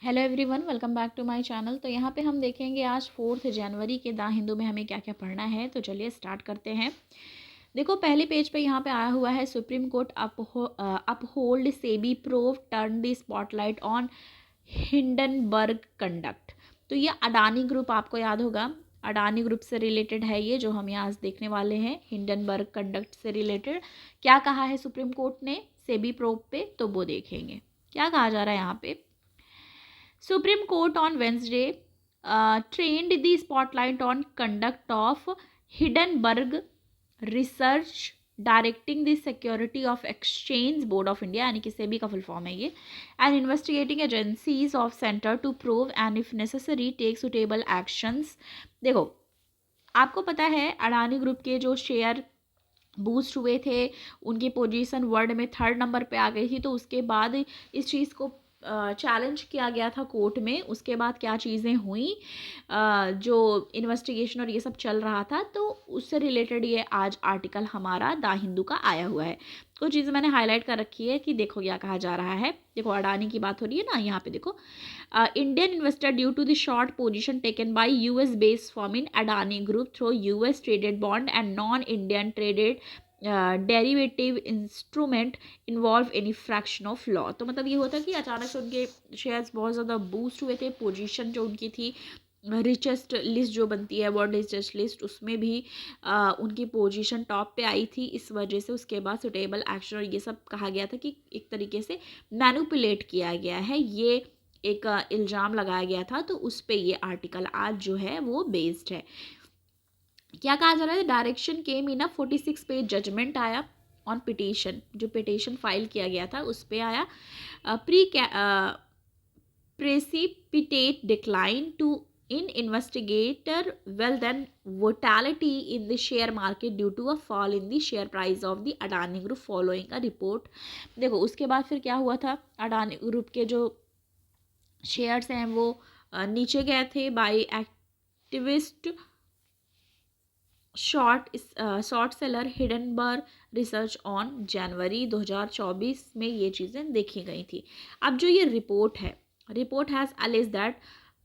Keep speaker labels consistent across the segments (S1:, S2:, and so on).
S1: Hello everyone, welcome back to my channel. तो यहाँ पे हम देखेंगे आज 4 जनवरी के द हिंदू में हमें क्या क्या पढ़ना है। तो चलिए स्टार्ट करते हैं। देखो पहले पेज पे यहाँ पे आया हुआ है supreme court uphold SEBI probe turn the spotlight on Hindenburg conduct. तो ये अडानी ग्रुप आपको याद होगा, अडानी ग्रुप से रिलेटेड है ये जो हम यहाँ आज देखने वाले हैं। हिंडनबर्ग कंडक्ट से रिलेटेड क्या कहा है सुप्रीम कोर्ट ने सेबी प्रोव पे, तो वो देखेंगे क्या कहा जा रहा है यहाँ पे। Supreme Court on Wednesday trained the spotlight on conduct of Hindenburg Research directing the Security of Exchange Board of India यानी कि सेबी का फुल फॉर्म है ये, and investigating agencies of center to prove and if necessary take suitable actions। देखो आपको पता है Adani group के जो शेयर बूस्ट हुए थे, उनकी पोजीशन वर्ल्ड में 3rd नंबर पे आ गई थी। तो उसके बाद इस चीज़ को चैलेंज किया गया था कोर्ट में। उसके बाद क्या चीज़ें हुई, जो इन्वेस्टिगेशन और ये सब चल रहा था, तो उससे रिलेटेड ये आज आर्टिकल हमारा द हिंदू का आया हुआ है। कुछ चीज़ें मैंने हाईलाइट कर रखी है कि देखो क्या कहा जा रहा है। देखो अडानी की बात हो रही है ना, यहाँ पे देखो Indian investor due to the short position taken by US based firm in Adani group through US traded bond and non Indian traded derivative instrument involve any fraction of law. तो मतलब ये होता है कि अचानक से उनके शेयर्स बहुत ज़्यादा बूस्ट हुए थे। पोजीशन जो उनकी थी, रिचेस्ट लिस्ट जो बनती है वर्ल्ड रिचेस्ट लिस्ट, उसमें भी उनकी पोजीशन टॉप पे आई थी। इस वजह से उसके बाद सुटेबल एक्शन और ये सब कहा गया था कि एक तरीके से मैनिपुलेट किया गया है, ये एक इल्ज़ाम लगाया गया था। तो उस पे ये आर्टिकल आज जो है वो बेस्ड है। क्या कहा जा रहा है, डायरेक्शन केम इन 46 पेज जजमेंट आया ऑन पिटीशन। जो पिटीशन फाइल किया गया था उस पे आया precipitate decline to in investigator well then volatility in the share market due to a fall in the share price of the Adani Group following a report। देखो उसके बाद फिर क्या हुआ था, अडानी ग्रुप के जो शेयर्स हैं वो नीचे गए थे by activist short seller Hindenburg research on January 2024 में ये चीज़ें देखी गई थी। अब जो ये रिपोर्ट है, report has allege that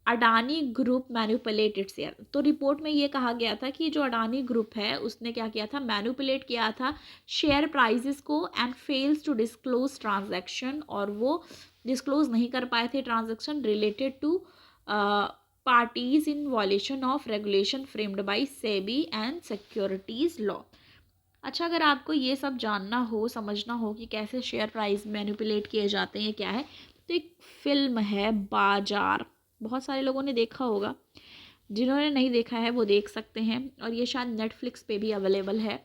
S1: Adani group manipulated share. तो रिपोर्ट में ये कहा गया था कि जो अडानी ग्रुप है उसने क्या किया था, मैनिपुलेट किया था शेयर प्राइसेस को and fails to disclose transaction, और वो डिस्क्लोज नहीं कर पाए थे transaction related to parties in violation of regulation framed by SEBI and securities law। अच्छा, अगर आपको ये सब जानना हो, समझना हो कि कैसे शेयर प्राइस मैनिपुलेट किए जाते हैं क्या है, तो एक फिल्म है बाजार, बहुत सारे लोगों ने देखा होगा। जिन्होंने नहीं देखा है वो देख सकते हैं, और ये शायद नेटफ्लिक्स पे भी अवेलेबल है।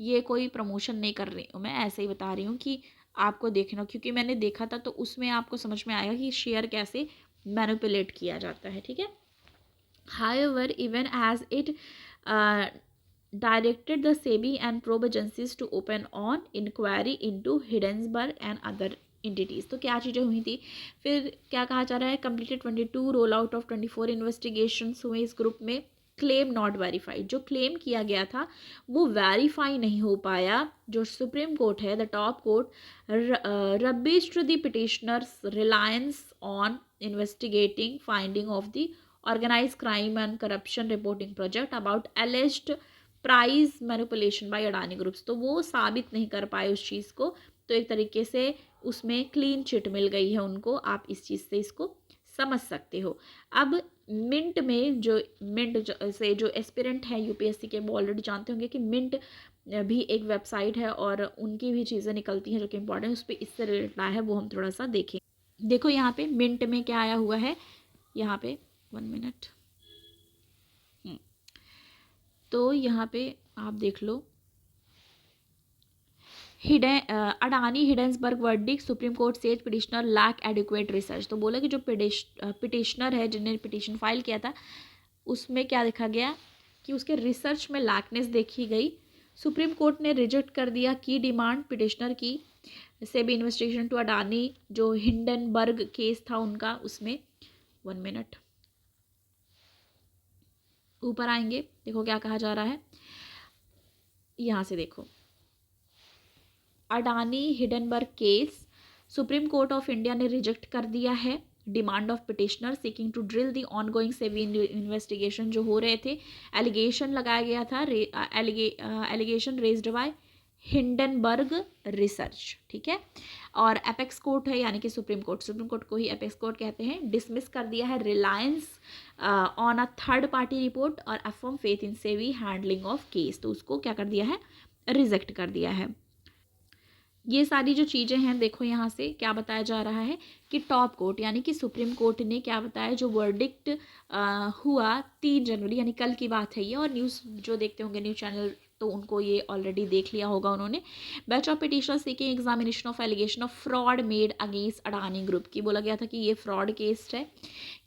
S1: ये कोई प्रमोशन नहीं कर रही हूँ मैं, ऐसे ही बता रही हूँ कि आपको देखना, क्योंकि मैंने देखा था तो उसमें आपको समझ में आएगा कि शेयर कैसे मैनिपुलेट किया जाता है। ठीक है। However, even as it directed the SEBI and probe agencies to open on inquiry into Hindenburg and other entities। तो क्या चीज़ें हुई थी, फिर क्या कहा जा रहा है, कंप्लीटेड 22 रोल आउट ऑफ 24 इन्वेस्टिगेशंस हुए इस ग्रुप में। क्लेम नॉट वेरीफाइड, जो क्लेम किया गया था वो वेरीफाई नहीं हो पाया। जो सुप्रीम कोर्ट है, the top court rubbished the petitioners reliance on investigating finding of the organise crime and corruption reporting project about alleged price manipulation by Adani groups. तो वो साबित नहीं कर पाए उस चीज़ को, तो एक तरीके से उसमें क्लीन चिट मिल गई है उनको। आप इस चीज़ से इसको समझ सकते हो। अब मिंट में से जो एस्पिरेंट हैं यूपीएससी के, वो ऑलरेडी जानते होंगे कि मिंट भी एक वेबसाइट है और उनकी भी चीज़ें निकलती हैं जो कि इंपॉर्टेंट है, उस पर इससे रिलेटेड है, वो हम थोड़ा सा देखें। देखो यहाँ पे मिंट में क्या आया हुआ है, यहाँ पे 1 मिनट। तो यहाँ पे आप देख लो, Adani Hindenburg verdict, supreme court says petitioner lack adequate research. तो बोला कि जो पिटिशनर है जिन्हें पिटिशन फाइल किया था, उसमें क्या देखा गया कि उसके रिसर्च में लैकनेस देखी गई। सुप्रीम कोर्ट ने रिजेक्ट कर दिया की डिमांड पिटिशनर की सेबी इन्वेस्टिगेशन टू अडानी, जो हिंडनबर्ग केस था उनका, उसमें 1 मिनट ऊपर आएंगे। देखो क्या कहा जा रहा है, यहाँ से देखो, Adani Hindenburg case Supreme Court of India ने रिजेक्ट कर दिया है। Demand of petitioner seeking to drill the ongoing SEBI investigation जो हो रहे थे, एलिगेशन लगाया गया था, allegation raised by Hindenburg research, ठीक है। और एपेक्स कोर्ट है यानी कि सुप्रीम कोर्ट को ही एपेक्स कोर्ट कहते हैं, डिसमिस कर दिया है Reliance on a third party report और affirm faith in SEBI handling of case, तो उसको क्या कर दिया है, रिजेक्ट कर दिया है। ये सारी जो चीज़ें हैं देखो यहाँ से क्या बताया जा रहा है कि टॉप कोर्ट यानी कि सुप्रीम कोर्ट ने क्या बताया, जो वर्डिक्ट हुआ 3 जनवरी यानी कल की बात है ये, और न्यूज़ जो देखते होंगे न्यूज़ चैनल तो उनको ये ऑलरेडी देख लिया होगा उन्होंने। Batch of petitioner seeking examination of allegation of fraud made against Adani group की, बोला गया था कि ये फ्रॉड केस है,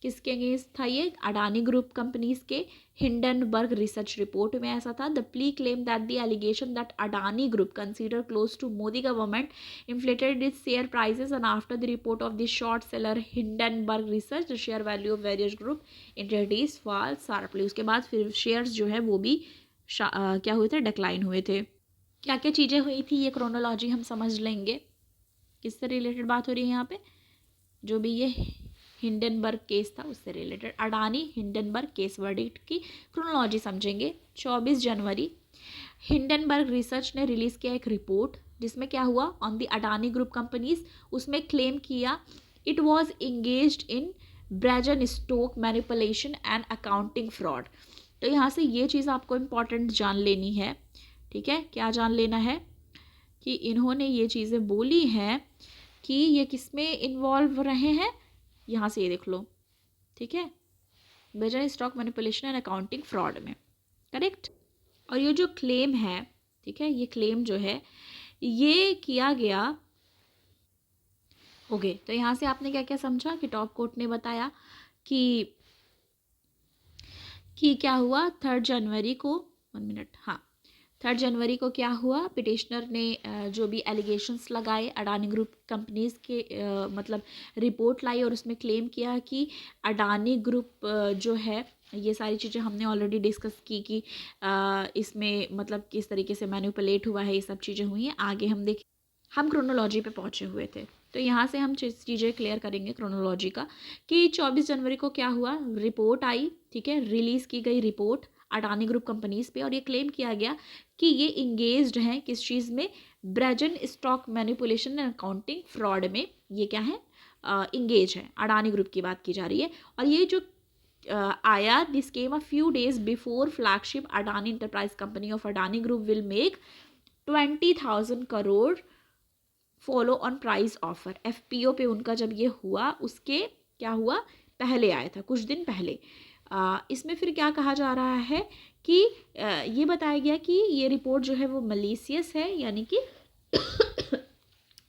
S1: किसके अगेंस्ट था ये, अडानी ग्रुप कंपनीज के। हिंडनबर्ग रिसर्च रिपोर्ट में ऐसा था, the plea claim that the allegation that Adani group consider close to Modi government inflated its share prices, and after the report of the short seller Hindenburg Research the share value of various group entities fall sharply। उसके बाद फिर shares जो है वो भी क्या हुए थे, डिक्लाइन हुए थे। क्या क्या चीज़ें हुई थी ये क्रोनोलॉजी हम समझ लेंगे, किससे रिलेटेड बात हो रही है यहाँ पे, जो भी ये हिंडनबर्ग केस था उससे related, Adani Hindenburg case verdict की क्रोनोलॉजी समझेंगे। 24 जनवरी हिंडनबर्ग रिसर्च ने रिलीज़ किया एक रिपोर्ट जिसमें क्या हुआ, on the Adani group companies, उसमें क्लेम किया it was engaged in brazen stock manipulation and accounting fraud. तो यहाँ से ये चीज़ आपको इम्पॉर्टेंट जान लेनी है, ठीक है। क्या जान लेना है कि इन्होंने ये चीज़ें बोली हैं कि ये किस में इन्वॉल्व रहे हैं, यहाँ से ये देख लो, ठीक है, brazen stock manipulation and accounting fraud में, करेक्ट। और ये जो क्लेम है, ठीक है, ये क्लेम जो है ये किया गया, ओके। तो यहाँ से आपने क्या क्या समझा कि टॉप कोर्ट ने बताया कि क्या हुआ 3 जनवरी को, 1 मिनट, हाँ 3 जनवरी को क्या हुआ, पिटिशनर ने जो भी एलिगेशंस लगाए अडानी ग्रुप कंपनीज के मतलब रिपोर्ट लाई और उसमें क्लेम किया कि अडानी ग्रुप जो है, ये सारी चीज़ें हमने ऑलरेडी डिस्कस की कि इसमें मतलब किस तरीके से मैनिपुलेट हुआ है, ये सब चीज़ें हुई हैं। आगे हम देखें, हम क्रोनोलॉजी पे पहुँचे हुए थे तो यहाँ से हम चीज़ें क्लियर करेंगे क्रोनोलॉजी का कि 24 जनवरी को क्या हुआ, रिपोर्ट आई, ठीक है, रिलीज़ की गई रिपोर्ट अडानी ग्रुप कंपनीज पे, और ये क्लेम किया गया कि ये इंगेज्ड हैं किस चीज़ में, brazen stock manipulation and accounting fraud में, ये क्या है, इंगेज है, अडानी ग्रुप की बात की जा रही है। और ये जो आया, this came a few days before flagship Adani enterprise company of Adani group will make 20,000 crore follow on price offer. FPO पे उनका जब ये हुआ उसके क्या हुआ, पहले आया था, कुछ दिन पहले। इसमें फिर क्या कहा जा रहा है कि ये बताया गया कि ये रिपोर्ट जो है वो मलीशियस है, यानी कि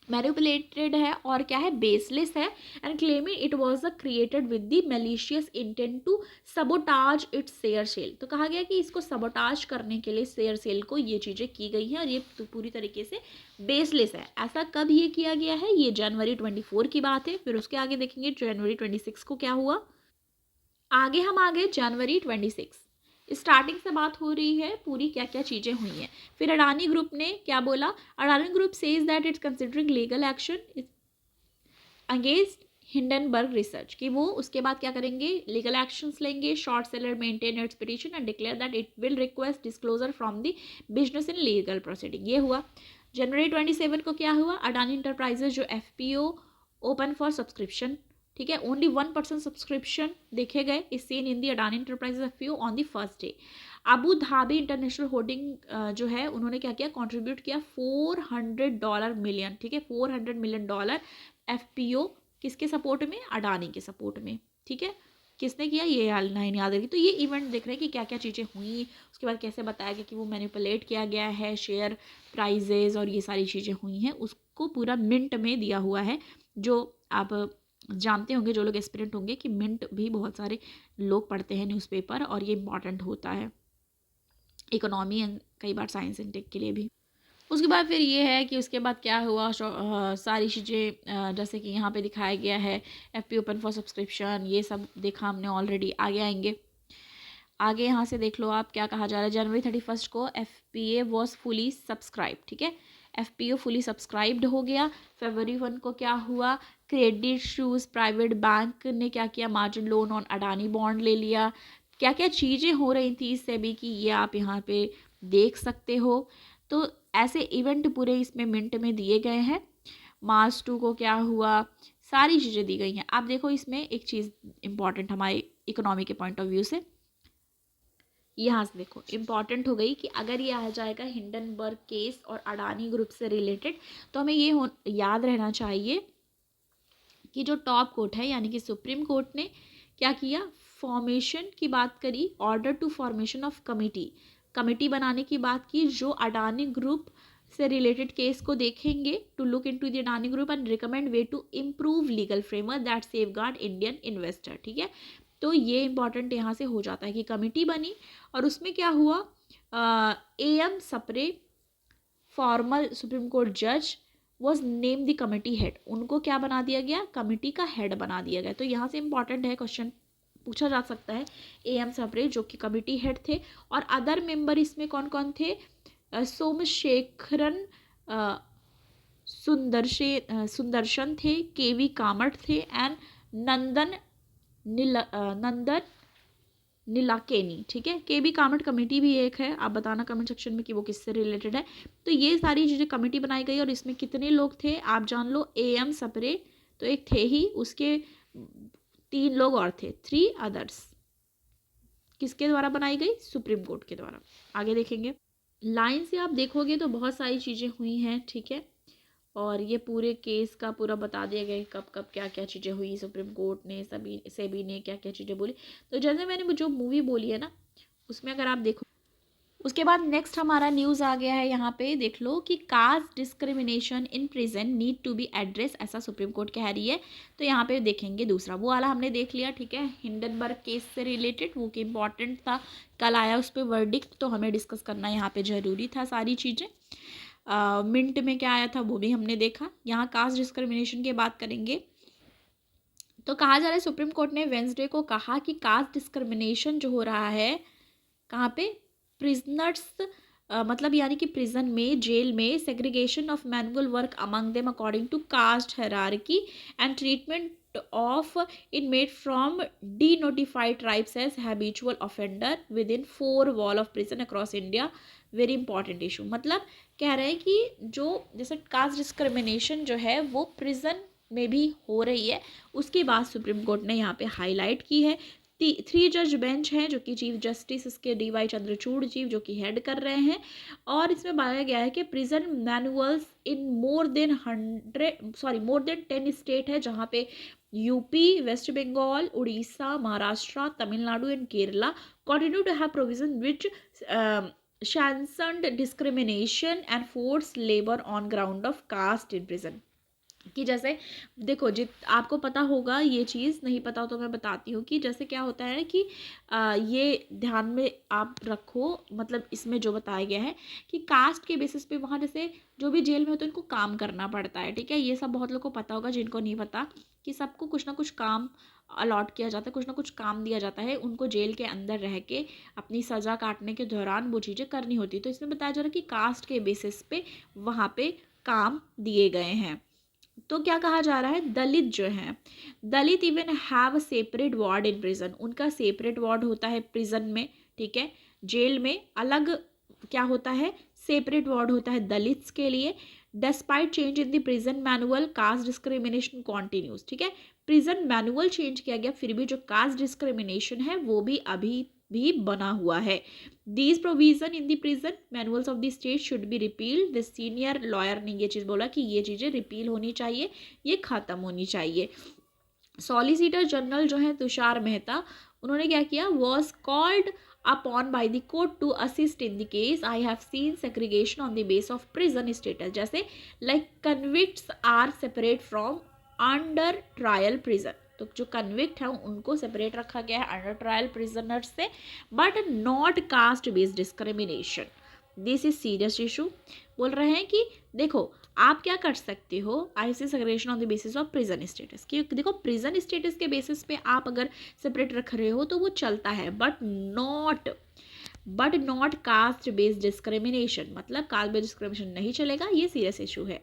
S1: मैनिपुलेटेड है और क्या है, बेसलेस है, and claiming it was created with the malicious intent to sabotage its share sale. तो कहा गया कि इसको सबोटाज करने के लिए शेयर सेल को ये चीज़ें की गई हैं और ये पूरी तरीके से बेसलेस है। ऐसा कब ये किया गया है, ये जनवरी 24 की बात है। फिर उसके आगे देखेंगे जनवरी 26 को क्या हुआ, आगे हम आ गए जनवरी 26, स्टार्टिंग से बात हो रही है पूरी क्या क्या चीज़ें हुई हैं। फिर अडानी ग्रुप ने क्या बोला, Adani group says that it's considering legal action against Hindenburg research, कि वो उसके बाद क्या करेंगे, लीगल एक्शंस लेंगे, short seller maintain its petition and declare that it will request disclosure from the business in legal proceeding. ये हुआ। जनवरी 27 को क्या हुआ, अडानी इंटरप्राइजेज जो एफपीओ ओपन फॉर सब्सक्रिप्शन, ठीक है, ओनली 1% सब्सक्रिप्शन देखे गए इस seen in the Adani enterprises FPO on the first day. Abu Dhabi international holding जो है उन्होंने क्या किया, कंट्रीब्यूट किया $400 मिलियन, ठीक है, $400 मिलियन एफपीओ किसके सपोर्ट में, अडानी के सपोर्ट में, ठीक है। किसने किया, ये लाइन याद रखी। तो ये इवेंट देख रहे हैं कि क्या क्या चीज़ें हुई, उसके बाद कैसे बताया गया कि वो मैनिपुलेट किया गया है, शेयर प्राइजेज और ये सारी चीज़ें हुई हैं, उसको पूरा मिंट में दिया हुआ है। जो आप जानते होंगे, जो लोग एस्पिरेंट होंगे, कि मिंट भी बहुत सारे लोग पढ़ते हैं न्यूज़पेपर और ये इंपॉर्टेंट होता है इकोनॉमी एंड कई बार साइंस एंड टेक के लिए भी। उसके बाद फिर ये है कि उसके बाद क्या हुआ, सारी चीज़ें जैसे कि यहाँ पे दिखाया गया है, एफपी ओपन फॉर सब्सक्रिप्शन, ये सब देखा हमने ऑलरेडी। आगे आएंगे, आगे यहाँ से देख लो आप क्या कहा जा रहा है। जनवरी 31 को एफपीए वॉज फुली सब्सक्राइब, ठीक है, एफपीओ फुली सब्सक्राइब्ड हो गया। फरवरी 1 को क्या हुआ, क्रेडिट शूज़, प्राइवेट बैंक ने क्या किया, margin loan on Adani bond ले लिया। क्या क्या चीज़ें हो रही थी सेबी की, ये आप यहाँ पे देख सकते हो। तो ऐसे इवेंट पूरे इसमें मिनट में दिए गए हैं। मार्च 2 को क्या हुआ, सारी चीज़ें दी गई हैं। आप देखो इसमें एक चीज़ इंपॉर्टेंट हमारे इकोनॉमी के पॉइंट ऑफ व्यू से, यहाँ से देखो इम्पॉर्टेंट हो गई कि अगर ये आ जाएगा हिंडनबर्ग केस और अडानी ग्रुप से रिलेटेड, तो हमें ये याद रहना चाहिए कि जो टॉप कोर्ट है यानी कि सुप्रीम कोर्ट ने क्या किया, फॉर्मेशन की बात करी, order to formation of committee बनाने की बात की, जो अडानी ग्रुप से रिलेटेड केस को देखेंगे, to look into the Adani group and recommend way to improve legal framework that safeguard Indian investor. ठीक है, तो ये इंपॉर्टेंट यहाँ से हो जाता है कि कमिटी बनी और उसमें क्या हुआ, AM Sapre former supreme court जज was name the committee head, उनको क्या बना दिया गया, कमिटी का हेड बना दिया गया। तो यहाँ से इंपॉर्टेंट है, क्वेश्चन पूछा जा सकता है। AM सप्रे जो कि कमिटी हेड थे, और अदर मेंबर इसमें कौन कौन थे, सोमशेखरन सुदर्शन थे, KV कामत थे, एंड नंदन नीलाकेनी। ठीक है, KV कामत कमेटी भी एक है, आप बताना कमेंट सेक्शन में कि वो किससे रिलेटेड है। तो ये सारी चीज़ें कमेटी बनाई गई और इसमें कितने लोग थे आप जान लो, AM सप्रे तो एक थे ही, उसके 3 लोग और थे, 3 अदर्स। किसके द्वारा बनाई गई, सुप्रीम कोर्ट के द्वारा। आगे देखेंगे, लाइन से आप देखोगे तो बहुत सारी चीज़ें हुई हैं। ठीक है, और ये पूरे केस का पूरा बता दिया गया कब कब क्या क्या चीज़ें हुई, सुप्रीम कोर्ट ने सेबी ने क्या क्या चीज़ें बोली। तो जैसे मैंने जो मूवी बोली है ना, उसमें अगर आप देखो, उसके बाद नेक्स्ट हमारा न्यूज़ आ गया है, यहाँ पे देख लो कि caste discrimination in prison need to be address, ऐसा सुप्रीम कोर्ट कह रही है। तो यहाँ पे देखेंगे दूसरा, वो वाला हमने देख लिया। ठीक है, हिंडनबर्ग केस से रिलेटेड वो कि इंपॉर्टेंट था, कल आया उस पर वर्डिक्ट, तो हमें डिस्कस करना यहाँ पे ज़रूरी था सारी चीज़ें। मिंट में क्या आया था वो भी हमने देखा। यहाँ कास्ट डिस्क्रिमिनेशन की बात करेंगे तो कहा जा रहा है सुप्रीम कोर्ट ने वेंसडे को कहा कि कास्ट डिस्क्रिमिनेशन जो हो रहा है कहाँ पे, प्रिजनर्स मतलब यानी कि प्रिजन में, जेल में, segregation of manual work among them according to caste hierarchy and treatment of inmate from denotified tribes as habitual offender within 4 wall of prison across India, very important issue. मतलब कह रहे हैं कि जो जैसे कास्ट डिस्क्रिमिनेशन जो है वो प्रिजन में भी हो रही है, उसकी बात सुप्रीम कोर्ट ने यहाँ पे हाईलाइट की है। 3 जज बेंच हैं जो कि चीफ जस्टिस इसके DY चंद्रचूड़ चीफ जो कि हेड कर रहे हैं, और इसमें बताया गया है कि prison manuals in more than 10 state है, जहाँ पे UP, west Bengal, Orissa, Maharashtra, Tamil Nadu and Kerala continue to have provision which sanctioned discrimination and forced labor on ground of caste in prison। कि जैसे देखो, आपको पता होगा ये चीज़, नहीं पता हो तो मैं बताती हूँ कि जैसे क्या होता है कि ये ध्यान में आप रखो, मतलब इसमें जो बताया गया है कि कास्ट के बेसिस पे वहाँ जैसे जो भी जेल में हो तो इनको काम करना पड़ता है। ठीक है, ये सब बहुत लोग को पता होगा, जिनको नहीं पता कि सबको कुछ ना कुछ काम अलॉट किया जाता है, कुछ ना कुछ काम दिया जाता है, उनको जेल के अंदर रह के अपनी सज़ा काटने के दौरान वो चीज़ें करनी होती है। तो इसमें बताया जा रहा है कि कास्ट के बेसिस पे वहाँ पे काम दिए गए हैं। तो क्या कहा जा रहा है, दलित जो हैं, Dalit even have a separate ward in prison, उनका सेपरेट वार्ड होता है प्रिजन में। ठीक है, जेल में अलग क्या होता है, सेपरेट वार्ड होता है दलित्स के लिए। Despite change in the prison manual, caste discrimination continues. ठीक है, प्रिजन मैनुअल चेंज किया गया, फिर भी जो कास्ट डिस्क्रिमिनेशन है वो भी अभी भी बना हुआ है। These provision in the prison manuals of the state should be repealed. The senior lawyer ने ये चीज़ बोला कि ये चीज़ें रिपील होनी चाहिए, ये ख़त्म होनी चाहिए। सॉलिसिटर जनरल जो है तुषार मेहता, उन्होंने क्या किया, was called upon by the court to assist in the case. I have seen segregation on the base of prison status, जैसे like convicts are separate from under trial prison, तो जो convict है उनको सेपरेट रखा गया है under trial prisoners से, but not caste based discrimination, this is serious issue. बोल रहे हैं कि देखो आप क्या कर सकते हो, IC segregation on the basis of prison status, कि देखो प्रिजन स्टेटस के बेसिस पे आप अगर सेपरेट रख रहे हो तो वो चलता है, but not but not caste based discrimination, मतलब कास्ट बेस्ड डिस्क्रिमिनेशन नहीं चलेगा, ये सीरियस इशू है।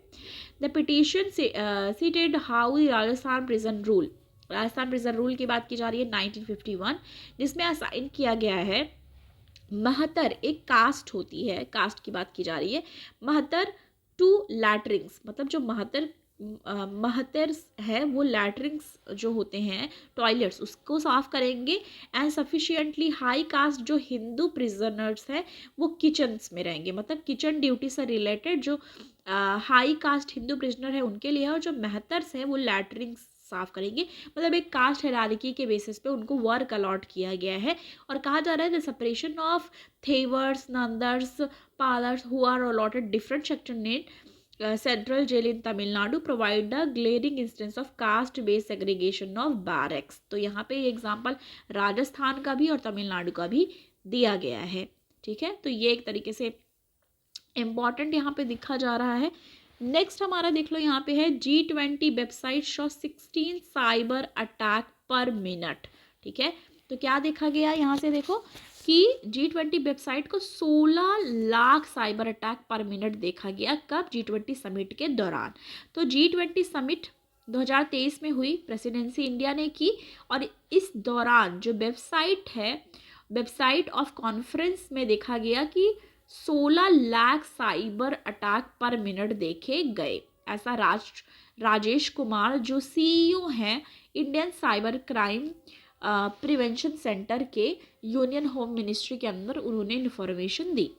S1: The petition seated how the Rajasthan prison rule, Rajasthan prison rule की बात की जा रही है 1951, जिसमें असाइन किया गया है महतर, एक कास्ट होती है, कास्ट की बात की जा रही है, महतर टू लैटरिंग्स, मतलब जो महतर है वो लैटरिंग्स जो होते हैं टॉयलेट्स उसको साफ करेंगे। एंड सफिशिएंटली हाई कास्ट जो हिंदू प्रिजनर्स हैं वो किचन्स में रहेंगे, मतलब किचन ड्यूटी से रिलेटेड जो हाई कास्ट हिंदू प्रिजनर है उनके लिए है, और जो महतर्स हैं वो लैटरिंग्स साफ करेंगे। मतलब एक कास्ट हायरार्की के बेसिस पे उनको वर्क अलॉट किया गया है। और कहा जा रहा है the separation of Thevars, Nadars, Pallars who are allotted different section in central jail in Tamil Nadu provide a glaring instance of caste based segregation of barracks. तो यहाँ पे एग्जाम्पल राजस्थान का भी और तमिलनाडु का भी दिया गया है। ठीक है, तो ये एक तरीके से इम्पॉर्टेंट यहाँ पे दिखा जा रहा है। नेक्स्ट हमारा देख लो यहाँ पे है G20 website show 16 cyber attack per minute. ठीक है, तो क्या देखा गया यहाँ से देखो कि G20 वेबसाइट को 16 lakh cyber attack per minute देखा गया। कब? G20 समिट के दौरान। तो G20 समिट 2023 में हुई, प्रेसिडेंसी इंडिया ने की, और इस दौरान जो वेबसाइट है, वेबसाइट ऑफ कॉन्फ्रेंस में देखा गया कि 16 lakh cyber attack per minute देखे गए। ऐसा राजेश कुमार जो सीईओ हैं Indian cyber crime prevention centre के यूनियन होम मिनिस्ट्री के अंदर, उन्होंने इन्फॉर्मेशन दी।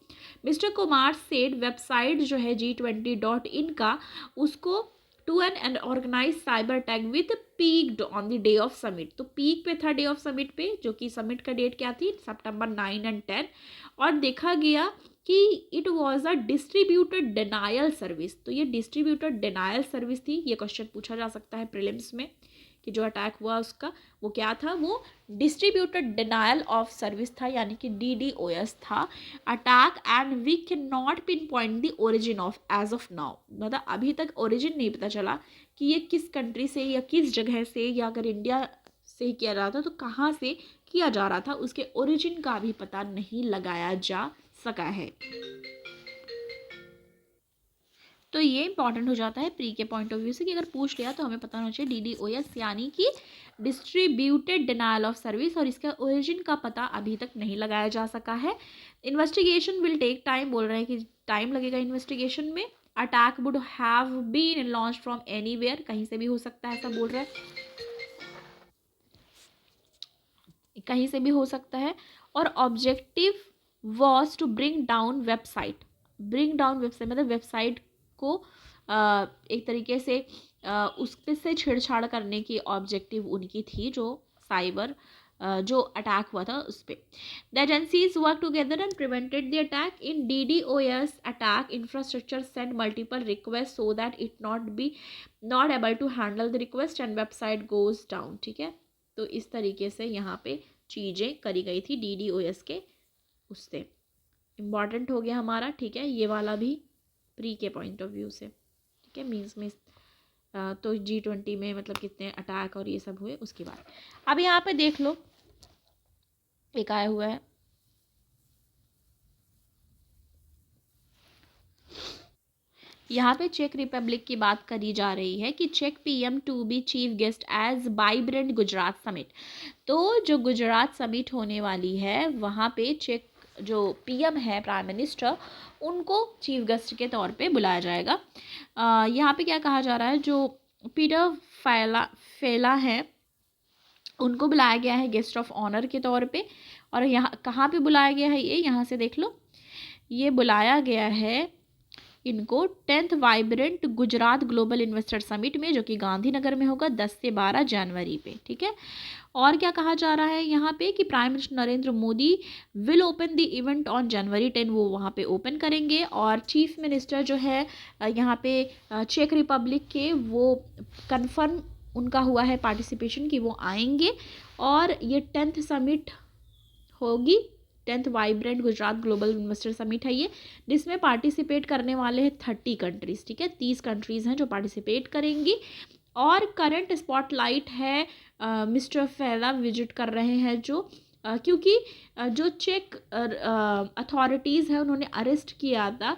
S1: मिस्टर कुमार सेड वेबसाइट जो है G20.in का, उसको to an organise cyber attack with peaked on the day of summit. तो पीक पे था डे ऑफ समिट पे, जो कि समिट का डेट क्या थी? सितंबर 9 और 10। और देखा गया कि it was a distributed denial service. तो ये डिस्ट्रीब्यूटेड डिनायल सर्विस थी। ये क्वेश्चन पूछा जा सकता है प्रीलिम्स में कि जो अटैक हुआ उसका वो क्या था? वो डिस्ट्रीब्यूटेड डिनायल ऑफ सर्विस था, यानी कि DDoS था attack. And we can not pin point the origin of as of now, मतलब अभी तक ओरिजिन नहीं पता चला कि ये किस कंट्री से या किस जगह से, या अगर इंडिया से किया रहा था तो कहाँ से किया जा रहा था, उसके ओरिजिन का भी पता नहीं लगाया जा सका है। तो ये इंपॉर्टेंट हो जाता है प्री के पॉइंट ऑफ व्यू से कि अगर पूछ लिया तो हमें पता होना चाहिए DDoS यानी कि डिस्ट्रीब्यूटेड डिनायल ऑफ सर्विस, और इसका ओरिजिन का पता अभी तक नहीं लगाया जा सका है। इन्वेस्टिगेशन विल टेक टाइम, बोल रहे हैं कि टाइम लगेगा इन्वेस्टिगेशन में। Attack would have been launch from anywhere, कहीं से भी हो सकता है, ऐसा बोल रहे हैं, कहीं से भी हो सकता है। और objective was to bring down website, bring down website मतलब वेबसाइट को एक तरीके से उससे छेड़छाड़ करने की ऑब्जेक्टिव उनकी थी, जो साइबर जो अटैक हुआ था उस पर। The agencies work together and prevented the attack in DDoS attack infrastructure send multiple request so that it not able to handle the request and website goes down. ठीक है, तो इस तरीके से यहाँ पे चीज़ें करी गई थी DDoS के उससे। इम्पॉर्टेंट हो गया हमारा। ठीक है, ये वाला भी प्री के पॉइंट ऑफ व्यू से। ठीक है, मीन्स में तो G20 में मतलब कितने अटैक और ये सब हुए उसके बाद। अब यहाँ पे देख लो एक आया हुआ है, यहाँ पे चेक रिपब्लिक की बात करी जा रही है कि चेक PM to be chief guest as vibrant Gujarat summit. तो जो गुजरात समिट होने वाली है वहाँ पे चेक जो PM है, प्राइम मिनिस्टर, उनको चीफ गेस्ट के तौर पे बुलाया जाएगा। यहाँ पे क्या कहा जा रहा है, जो पीटर फेला है उनको बुलाया गया है गेस्ट ऑफ ऑनर के तौर पे। और यहाँ कहाँ पे बुलाया गया है? ये यहाँ से देख लो, ये बुलाया गया है इनको 10th vibrant Gujarat global investor summit में, जो कि गांधीनगर में होगा 10 से 12 जनवरी पे। ठीक है, और क्या कहा जा रहा है यहाँ पे कि prime minister Narendra Modi will open the event on January 10, वो वहाँ पे ओपन करेंगे। और चीफ मिनिस्टर जो है यहाँ पे चेक रिपब्लिक के, वो कन्फर्म उनका हुआ है पार्टिसिपेशन कि वो आएंगे। और ये 10th समिट होगी, 10th vibrant Gujarat global investor summit है ये, जिसमें पार्टिसिपेट करने वाले हैं 30 कंट्रीज़। ठीक है, 30 कंट्रीज़ हैं जो पार्टिसिपेट करेंगी। और करंट स्पॉटलाइट है मिस्टर फैला विजिट कर रहे हैं जो क्योंकि जो चेक अथॉरिटीज़ हैं उन्होंने अरेस्ट किया था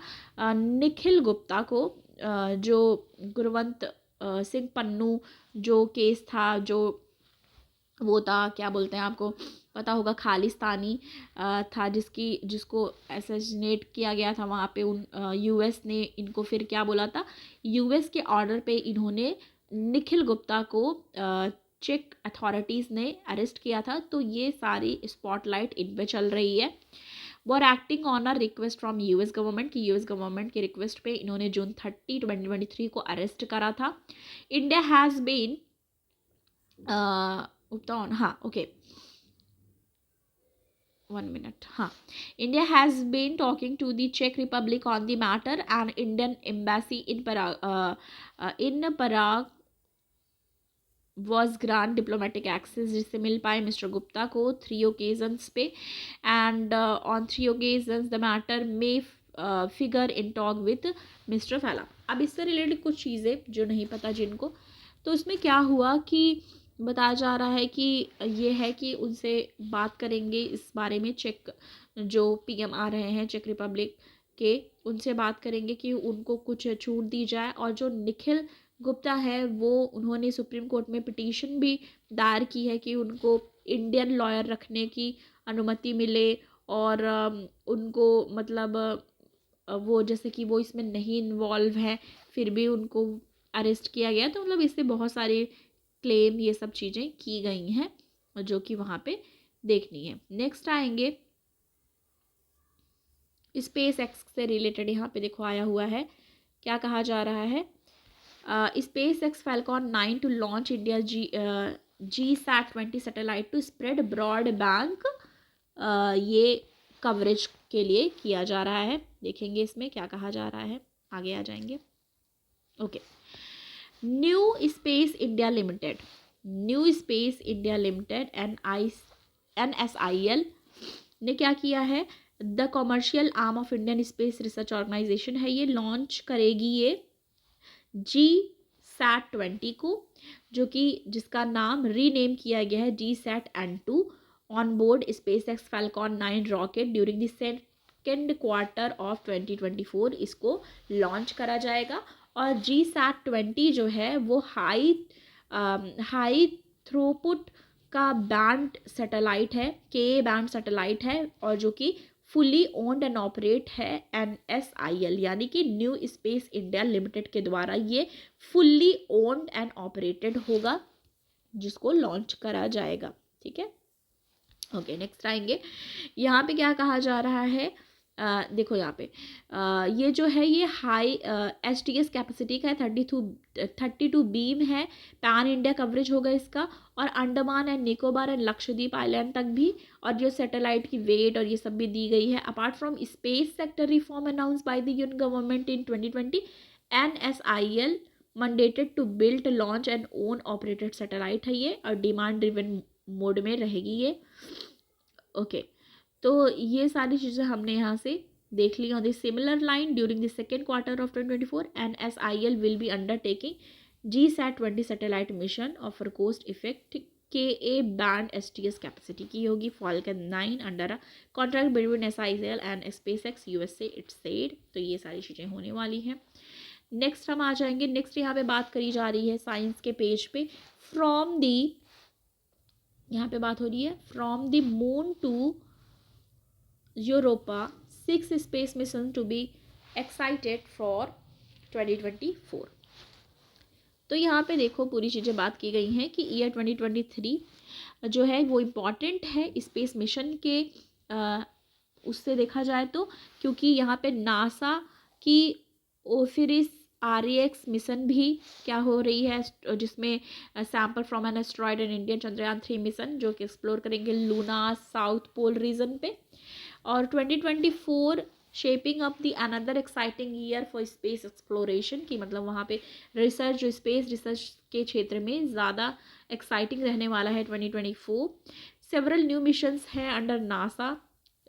S1: निखिल गुप्ता को, जो गुरवंत सिंह पन्नू जो केस था, जो वो था, क्या बोलते हैं, आपको पता होगा, खालिस्तानी था जिसको असैसिनेट किया गया था वहाँ पे। उन यूएस ने इनको फिर क्या बोला था, यूएस के ऑर्डर पे इन्होंने निखिल गुप्ता को चेक अथॉरिटीज़ ने अरेस्ट किया था। तो ये सारी स्पॉटलाइट इन पे चल रही है। वो acting on a request from US government, की यूएस गवर्नमेंट की रिक्वेस्ट पे इन्होंने जून 30, 2023 को अरेस्ट करा था। इंडिया हैज़ बीन उपटॉन, हाँ ओके, 1 minute, हाँ, India has been talking to the चेक Republic on the matter and Indian embassy in Prague was grant diplomatic access, जिससे मिल पाए मिस्टर गुप्ता को 3 ओकेजन्स पे, and on 3 occasions the matter may figure in talk with mister Fiala. अब इससे related कुछ चीज़ें जो नहीं पता जिनको, तो इसमें क्या हुआ कि बताया जा रहा है कि ये है कि उनसे बात करेंगे इस बारे में, चेक जो पीएम आ रहे हैं चेक रिपब्लिक के, उनसे बात करेंगे कि उनको कुछ छूट दी जाए। और जो निखिल गुप्ता है वो, उन्होंने सुप्रीम कोर्ट में पिटीशन भी दायर की है कि उनको इंडियन लॉयर रखने की अनुमति मिले, और उनको मतलब वो जैसे कि वो इसमें नहीं इन्वॉल्व है फिर भी उनको अरेस्ट किया गया। तो मतलब इससे बहुत सारे क्लेम, ये सब चीज़ें की गई हैं जो कि वहाँ पे देखनी है। नेक्स्ट आएंगे स्पेस एक्स से रिलेटेड, यहाँ पे देखो आया हुआ है, क्या कहा जा रहा है, SpaceX Falcon 9 to launch India GSAT-20 satellite to spread broadband, ये कवरेज के लिए किया जा रहा है। देखेंगे इसमें क्या कहा जा रहा है, आगे आ जाएंगे। Okay, new space India limited, NSIL ने क्या किया है, the commercial arm of Indian space research organisation है, ये लॉन्च करेगी ये GSAT-20 को, जो कि जिसका नाम रीनेम किया गया है GSAT-N2 on board space x Falcon 9 rocket during the second quarter of 2024 इसको लॉन्च करा जाएगा। और GSAT-20 जो है वो हाई थ्रूपुट का बैंड सैटेलाइट है, के बैंड सैटेलाइट है, और जो कि फुली ओन्ड एंड ऑपरेट है NSIL यानी कि न्यू स्पेस इंडिया लिमिटेड के द्वारा ये फुल्ली ओन्ड एंड ऑपरेटेड होगा, जिसको लॉन्च करा जाएगा। ठीक है, ओके, नेक्स्ट आएंगे। यहाँ पे क्या कहा जा रहा है, देखो यहाँ पे ये जो है ये हाई HTS कैपेसिटी का है, 32 बीम है, पैन इंडिया कवरेज होगा इसका, और Andaman and Nicobar and Lakshadweep island तक भी, और जो सैटेलाइट की वेट और ये सब भी दी गई है। Apart from space sector reform announce by the union government in 2020, NSIL mandated to build, launch and own operated satellite है ये, और डिमांड ड्रिवन मोड में रहेगी ये। ओके, तो ये सारी चीज़ें हमने यहाँ से देख ली। On the similar line during the second quarter of 2024 NSIL will be undertaking GSAT-20 satellite mission offer cost effect KA band STS capacity की होगी Falcon 9 under a contract between SIL and SpaceX USA it's said. तो ये सारी चीज़ें होने वाली हैं। Next हम आ जाएंगे, नेक्स्ट यहाँ पे बात करी जा रही है साइंस के पेज पे, फ्रॉम दी, यहाँ पे बात हो रही है from the moon to Europa 6 space mission to be excited for 2024। तो यहाँ पे देखो पूरी चीज़ें बात की गई हैं कि ईयर 2023 जो है वो इम्पॉर्टेंट है स्पेस मिशन के उससे देखा जाए तो, क्योंकि यहाँ पे नासा की ओसिरिस REX मिशन भी क्या हो रही है, जिसमें sample from an asteroid and Indian Chandrayaan 3 mission जो कि एक्सप्लोर करेंगे लूना साउथ पोल रीजन पे। और 2024 shaping up the another exciting year for space exploration की, मतलब वहाँ पे रिसर्च, जो स्पेस रिसर्च के क्षेत्र में ज़्यादा एक्साइटिंग रहने वाला है 2024। सेवरल न्यू मिशंस हैं अंडर नासा,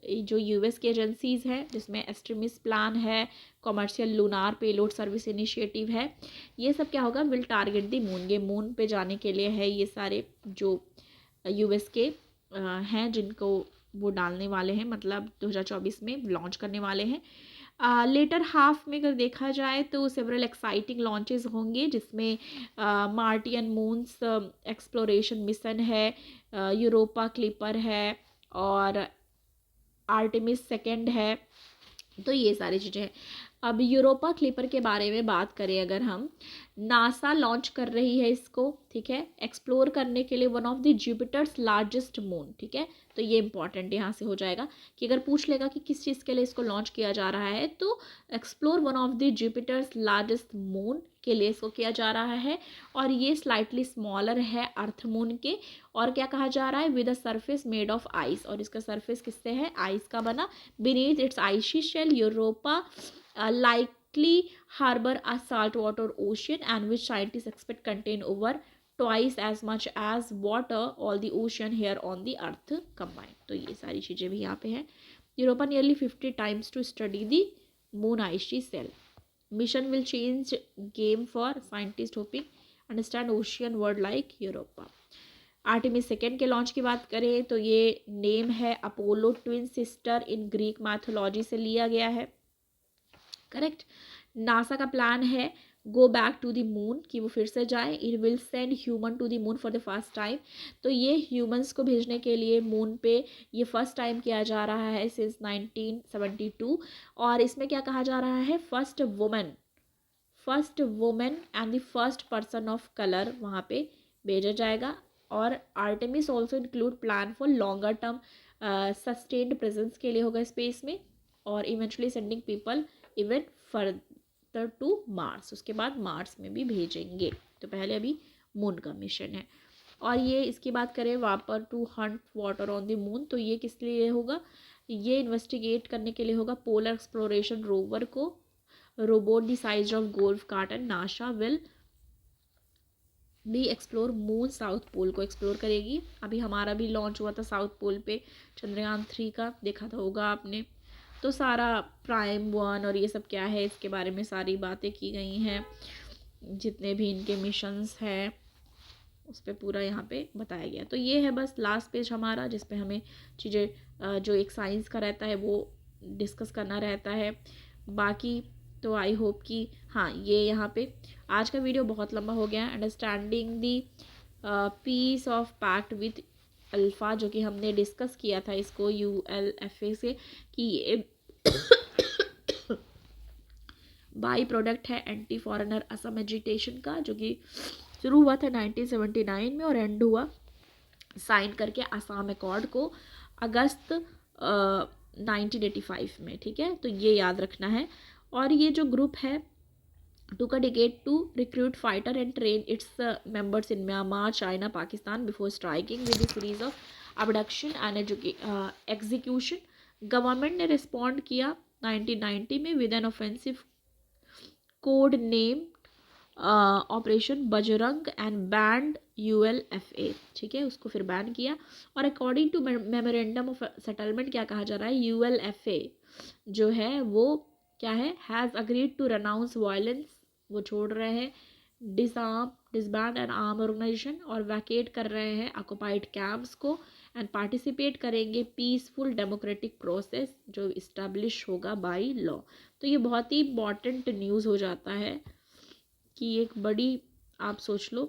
S1: जो यूएस की एजेंसीज़ हैं, जिसमें एस्ट्रिमिस प्लान है, commercial lunar payload service initiative है। ये सब क्या होगा, विल टारगेट दी मून, ये मून पे जाने के लिए है ये सारे जो यूएस के हैं जिनको वो डालने वाले हैं, मतलब 2024 में लॉन्च करने वाले हैं। लेटर हाफ में अगर देखा जाए तो सेवरल एक्साइटिंग लॉन्चेस होंगे, जिसमें मार्टियन मून्स एक्सप्लोरेशन मिशन है, यूरोपा क्लिपर है और आर्टेमिस सेकेंड है। तो ये सारी चीज़ें हैं। अब यूरोपा क्लिपर के बारे में बात करें अगर हम, नासा लॉन्च कर रही है इसको, ठीक है, एक्सप्लोर करने के लिए one of the Jupiter's largest moon, ठीक है। तो ये इंपॉर्टेंट यहाँ से हो जाएगा कि अगर पूछ लेगा कि किस चीज़ के लिए इसको लॉन्च किया जा रहा है, तो explore one of the Jupiter's largest moon के लिए इसको किया जा रहा है। और ये स्लाइटली स्मॉलर है अर्थ मून के। और क्या कहा जा रहा है, with a surface made of ice, और इसका सरफेस किससे है, आइस का बना। Beneath its icy shell Europa likely harbor a saltwater ocean, and which scientists expect contain over twice as much as water all the ocean here on the earth combined। तो ये सारी चीज़ें भी यहाँ पे हैं। Europa nearly 50 times to study the moon icy shell। mission will change game for scientists hoping understand ocean world like Europa. Artemis second के launch की बात करें तो ये नेम है Apollo twin sister in Greek mythology से लिया गया है, करेक्ट। नासा का प्लान है go back to the moon, कि वो फिर से जाए। It will send human to the moon for the first time. तो ये ह्यूमंस को भेजने के लिए मून पे ये फर्स्ट टाइम किया जा रहा है सिंस 1972। और इसमें क्या कहा जा रहा है, first women and the first person of colour वहाँ पे भेजा जाएगा। और Artemis also include plan for longer term sustained presence के लिए होगा स्पेस में, और eventually sending people even further to Mars, उसके बाद मार्स में भी भेजेंगे। तो पहले अभी मून का मिशन है। और ये इसकी बात करें Viper to hunt water on the moon, तो ये किस लिए होगा, ये इन्वेस्टिगेट करने के लिए होगा पोलर एक्सप्लोरेशन रोवर को। Robot the size of golf cart and NASA will भी एक्सप्लोर मून, साउथ पोल को एक्सप्लोर करेगी। अभी हमारा भी लॉन्च हुआ था साउथ पोल पे चंद्रयान 3 का, देखा था होगा आपने। तो सारा प्राइम 1 और ये सब क्या है इसके बारे में सारी बातें की गई हैं, जितने भी इनके मिशंस हैं उस पर पूरा यहाँ पे बताया गया। तो ये है बस लास्ट पेज हमारा, जिस पे हमें चीज़ें जो एक साइंस का रहता है वो डिस्कस करना रहता है। बाकी तो आई होप कि हाँ, ये यहाँ पे आज का वीडियो बहुत लंबा हो गया। Understanding the peace of pact with ULFA, जो कि हमने डिस्कस किया था इसको ULFA से, कि ये बाई प्रोडक्ट है एंटी फॉरेनर असम एजिटेशन का, जो कि शुरू हुआ था 1979 में और एंड हुआ साइन करके असम अकॉर्ड को अगस्त 1985 में, ठीक है। तो ये याद रखना है। और ये जो ग्रुप है took a decade to recruit fighter and train its members in Myanmar, China, Pakistan before striking with a series of abduction and execution। Government ने रिस्पॉन्ड किया 1990 में with an offensive code name operation Bajrang and banned ULFA, ठीक है, उसको फिर ban किया। और according to memorandum of settlement क्या कहा जा रहा है, ULFA जो है वो क्या है, हैज़ अग्रीड टू रनाउंस वायलेंस, वो छोड़ रहे हैं, डिसबैंड एंड आर्म ऑर्गेनाइजेशन, और वैकेट कर रहे हैं ऑक्युपाइड कैंप्स को, एंड पार्टिसिपेट करेंगे पीसफुल डेमोक्रेटिक प्रोसेस जो इस्टेब्लिश होगा बाय लॉ। तो ये बहुत ही इम्पॉर्टेंट न्यूज़ हो जाता है कि एक बड़ी, आप सोच लो,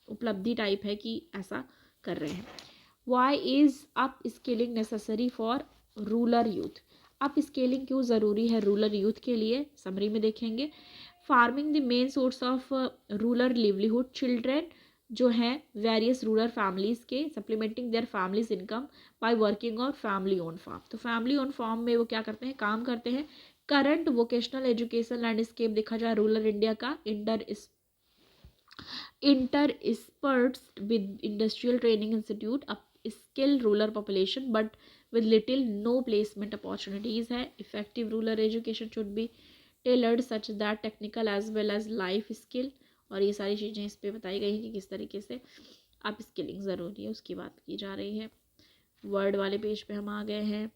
S1: उपलब्धि टाइप है कि ऐसा कर रहे हैं। Why is up skilling necessary for rural youth, up scaling क्यों ज़रूरी है रूरल यूथ के लिए, समरी में देखेंगे। Farming the main source of rural livelihood, children जो हैं वेरियस रूरल फैमिलीज़ के supplementing their families income by working और फैमिली ओन फार्म। तो फैमिली ओन फार्म में वो क्या करते हैं, काम करते हैं। करंट वोकेशनल एजुकेशन लैंडस्केप देखा जाए रूरल इंडिया का, interspersed with industrial training institute, a skilled rural population but with little no placement opportunities है। effective rural education should be tailored such that technical as well as life skill, और ये सारी चीज़ें इस पे बताई गई हैं कि किस तरीके से अप स्किलिंग ज़रूरी है, उसकी बात की जा रही है। वर्ड वाले पेज पे हम आ गए हैं।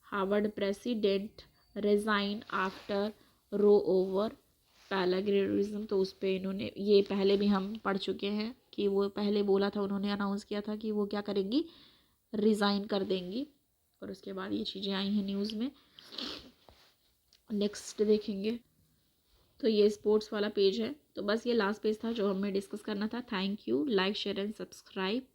S1: हार्वर्ड प्रेसिडेंट रिजाइन आफ्टर रो ओवर पैराग्रेरिज्म, तो उस पर इन्होंने, ये पहले भी हम पढ़ चुके हैं, कि वो पहले बोला था, उन्होंने अनाउंस किया था कि वो क्या करेंगी, रिज़ाइन कर देंगी, और उसके बाद ये चीज़ें आई हैं न्यूज़ में। नेक्स्ट देखेंगे तो ये स्पोर्ट्स वाला पेज है। तो बस ये लास्ट पेज था जो हमें डिस्कस करना था। Thank you, like share and subscribe.